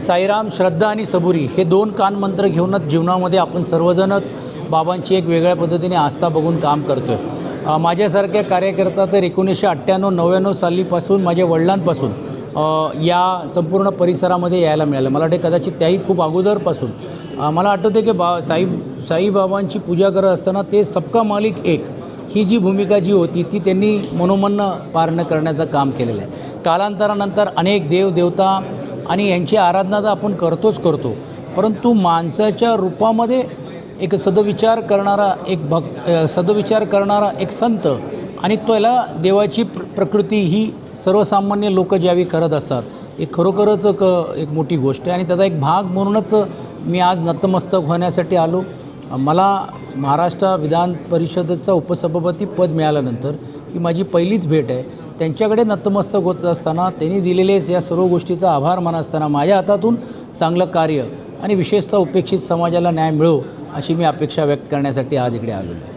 साईराम, श्रद्धा आणि सबुरी हे दोन कानमंत्र घेऊनच जीवनामध्ये आपण सर्वजणच बाबांची एक वेगळ्या पद्धतीने आस्था बघून काम करतो आहे. माझ्यासारख्या कार्यकर्ता तर 1998-99 सालीपासून माझ्या वडिलांपासून या संपूर्ण परिसरामध्ये यायला मिळालं. मला वाटते कदाचित त्याही खूप अगोदरपासून मला आठवते की साईबाबांची पूजा करत असताना ते सबका मालिक एक ही जी भूमिका जी होती ती त्यांनी मनोमन पार न करण्याचं काम केलेलं आहे. कालांतरानंतर अनेक देवदेवता आणि यांची आराधना तर आपण करतो, परंतु माणसाच्या रूपामध्ये एक सदविचार करणारा एक संत आणि त्याला देवाची प्रकृती ही सर्वसामान्य लोक ज्यावेळी करत असतात हे खरोखरच एक मोठी गोष्ट आहे. आणि त्याचा एक भाग म्हणूनच मी आज नतमस्तक होण्यासाठी आलो. मला महाराष्ट्र विधान परिषदेचा उपसभापती पद मिळाल्यानंतर ही माझी पहिलीच भेट आहे. त्यांच्याकडे नतमस्तक होत असताना त्यांनी दिलेले या सर्व गोष्टीचा आभार मानत असताना माझ्या हातातून चांगलं कार्य आणि विशेषतः उपेक्षित समाजाला न्याय मिळो अशी मी अपेक्षा व्यक्त करण्यासाठी आज इकडे आलो.